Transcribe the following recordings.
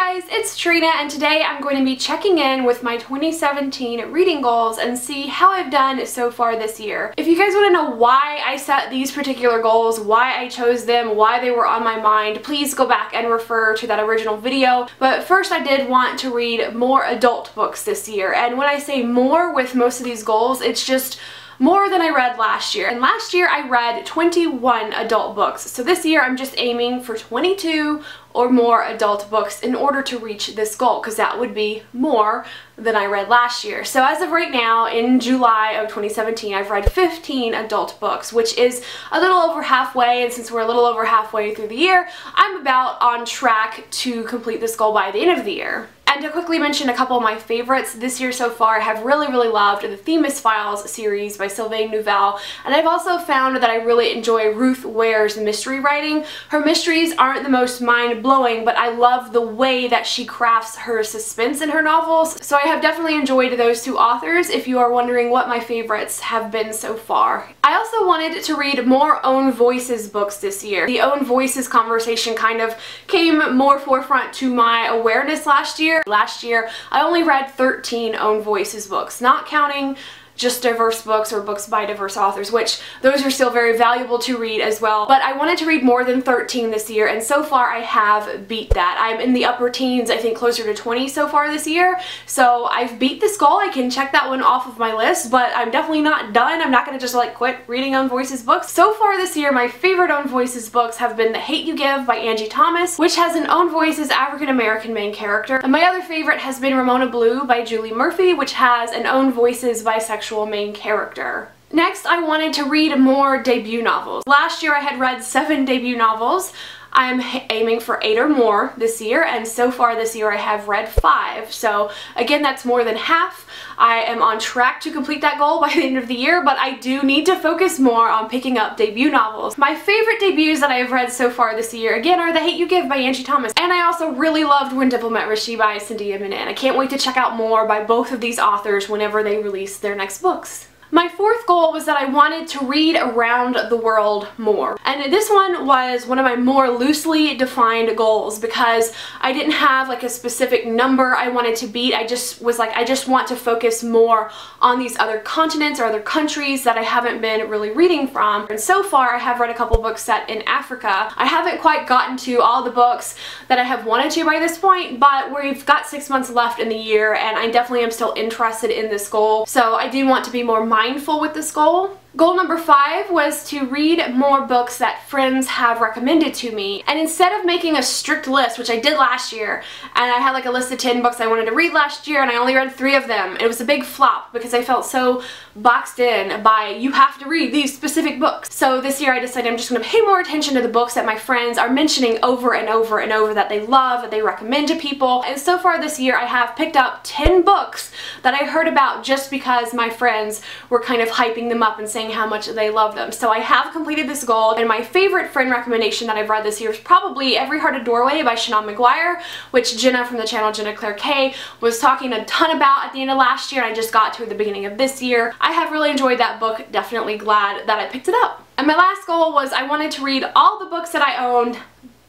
guys, it's Trina, and today I'm going to be checking in with my 2017 reading goals and see how I've done so far this year. If you guys want to know why I set these particular goals, why I chose them, why they were on my mind, please go back and refer to that original video. But first, I did want to read more adult books this year, and when I say more with most of these goals, it's just more than I read last year. And last year I read 21 adult books. So this year I'm just aiming for 22 or more adult books in order to reach this goal, because that would be more than I read last year. So as of right now, in July of 2017, I've read 15 adult books, which is a little over halfway, and since we're a little over halfway through the year, I'm about on track to complete this goal by the end of the year. And to quickly mention a couple of my favorites this year so far, I have really loved the Themis Files series by Sylvain Neuvel, and I've also found that I really enjoy Ruth Ware's mystery writing. Her mysteries aren't the most mind-blowing, but I love the way that she crafts her suspense in her novels, so I have definitely enjoyed those two authors if you are wondering what my favorites have been so far. I also wanted to read more Own Voices books this year. The Own Voices conversation kind of came more forefront to my awareness last year. Last year, I only read 13 Own Voices books, not counting just diverse books or books by diverse authors, which those are still very valuable to read as well. But I wanted to read more than 13 this year, and so far I have beat that. I'm in the upper teens, I think closer to 20 so far this year, so I've beat this goal. I can check that one off of my list, but I'm definitely not done. I'm not going to just like quit reading Own Voices books. So far this year, my favorite Own Voices books have been The Hate U Give by Angie Thomas, which has an Own Voices African-American main character, and my other favorite has been Ramona Blue by Julie Murphy, which has an Own Voices bisexual main character. Next, I wanted to read more debut novels. Last year I had read 7 debut novels. I'm aiming for 8 or more this year, and so far this year I have read 5. So again, that's more than half. I am on track to complete that goal by the end of the year, but I do need to focus more on picking up debut novels. My favorite debuts that I have read so far this year, again, are The Hate U Give by Angie Thomas, and I also really loved When Devil Met Rishi by Cindy Minin. I can't wait to check out more by both of these authors whenever they release their next books. My fourth goal was that I wanted to read around the world more. And this one was one of my more loosely defined goals because I didn't have like a specific number I wanted to beat. I just was like, I just want to focus more on these other continents or other countries that I haven't been really reading from. And so far I have read a couple books set in Africa. I haven't quite gotten to all the books that I have wanted to by this point, but we've got 6 months left in the year and I definitely am still interested in this goal. So I do want to be more mindful with this goal. Goal number 5 was to read more books that friends have recommended to me, and instead of making a strict list, which I did last year, and I had like a list of 10 books I wanted to read last year and I only read 3 of them. It was a big flop because I felt so boxed in by you have to read these specific books. So this year I decided I'm just going to pay more attention to the books that my friends are mentioning over and over and over that they love, that they recommend to people. And so far this year I have picked up 10 books that I heard about just because my friends were kind of hyping them up and saying how much they love them. So I have completed this goal, and my favorite friend recommendation that I've read this year is probably Every Heart a Doorway by Shannon McGuire, which Jenna from the channel Jenna Claire K was talking a ton about at the end of last year, and I just got to at the beginning of this year. I have really enjoyed that book, definitely glad that I picked it up. And my last goal was I wanted to read all the books that I owned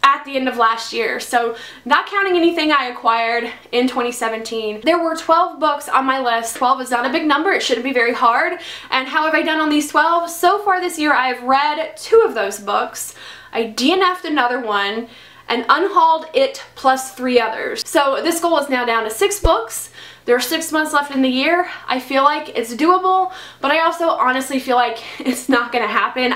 at the end of last year. So not counting anything I acquired in 2017. There were 12 books on my list. 12 is not a big number, it shouldn't be very hard. And how have I done on these 12? So far this year I've read 2 of those books. I DNF'd another one and unhauled it plus 3 others. So this goal is now down to 6 books. There are 6 months left in the year. I feel like it's doable, but I also honestly feel like it's not gonna happen.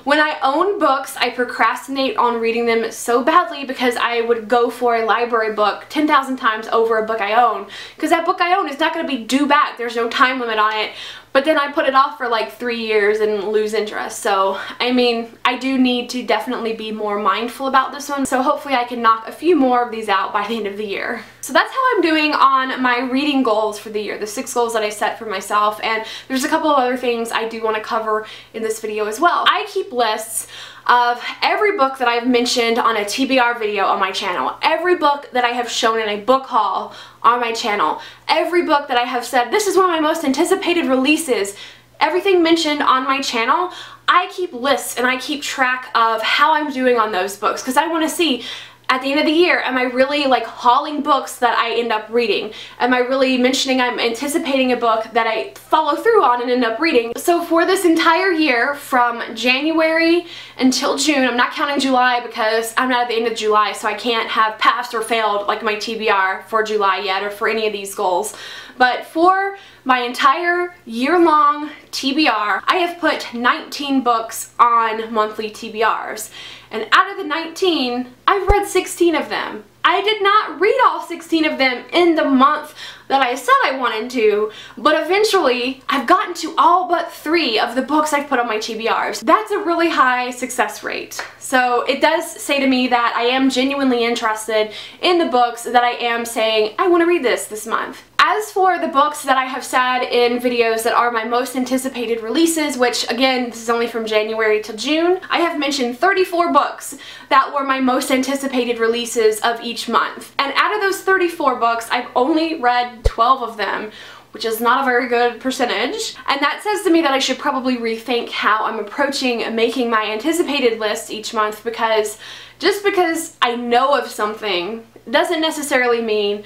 When I own books, I procrastinate on reading them so badly because I would go for a library book 10,000 times over a book I own. Because that book I own is not going to be due back. There's no time limit on it. But then I put it off for like 3 years and lose interest. So, I mean, I do need to definitely be more mindful about this one. So hopefully I can knock a few more of these out by the end of the year. So that's how I'm doing on my reading goals for the year, the 6 goals that I set for myself. And there's a couple of other things I do want to cover in this video as well. I keep lists of every book that I've mentioned on a TBR video on my channel, every book that I have shown in a book haul on my channel, every book that I have said, this is one of my most anticipated releases, everything mentioned on my channel. I keep lists and I keep track of how I'm doing on those books because I want to see at the end of the year, am I really like hauling books that I end up reading? Am I really mentioning I'm anticipating a book that I follow through on and end up reading? So for this entire year, from January until June, I'm not counting July because I'm not at the end of July, so I can't have passed or failed like my TBR for July yet or for any of these goals. But for my entire year-long TBR, I have put 19 books on monthly TBRs. And out of the 19, I've read 16 of them. I did not read all 16 of them in the month that I said I wanted to, but eventually I've gotten to all but 3 of the books I've put on my TBRs. That's a really high success rate. So it does say to me that I am genuinely interested in the books that I am saying I want to read this month. As for the books that I have said in videos that are my most anticipated releases, which again, this is only from January to June, I have mentioned 34 books that were my most anticipated releases of each month. And out of those 34 books, I've only read 12 of them, which is not a very good percentage. And that says to me that I should probably rethink how I'm approaching making my anticipated list each month, because just because I know of something doesn't necessarily mean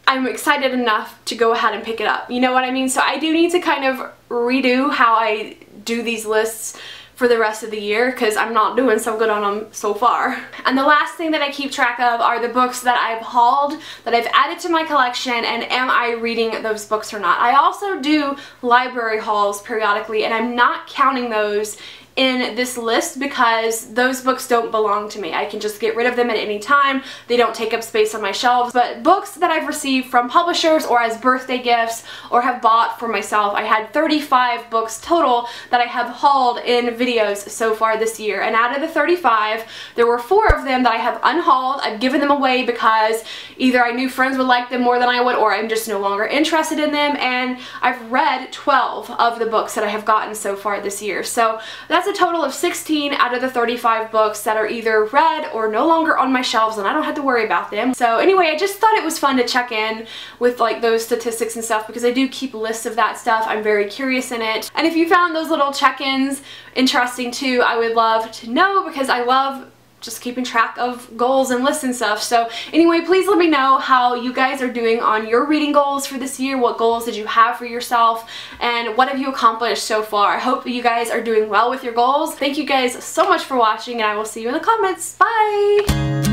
I'm excited enough to go ahead and pick it up. You know what I mean? So I do need to kind of redo how I do these lists for the rest of the year, because I'm not doing so good on them so far. And the last thing that I keep track of are the books that I've hauled, that I've added to my collection, and am I reading those books or not. I also do library hauls periodically, and I'm not counting those in this list because those books don't belong to me. I can just get rid of them at any time. They don't take up space on my shelves. But books that I've received from publishers or as birthday gifts or have bought for myself, I had 35 books total that I have hauled in videos so far this year. And out of the 35, there were 4 of them that I have unhauled. I've given them away because either I knew friends would like them more than I would, or I'm just no longer interested in them. And I've read 12 of the books that I have gotten so far this year. So that's a total of 16 out of the 35 books that are either read or no longer on my shelves, and I don't have to worry about them. So anyway, I just thought it was fun to check in with like those statistics and stuff, because I do keep lists of that stuff. I'm very curious in it. And if you found those little check-ins interesting too, I would love to know, because I love just keeping track of goals and lists and stuff. So anyway, please let me know how you guys are doing on your reading goals for this year. What goals did you have for yourself, and what have you accomplished so far? I hope you guys are doing well with your goals. Thank you guys so much for watching, and I will see you in the comments. Bye!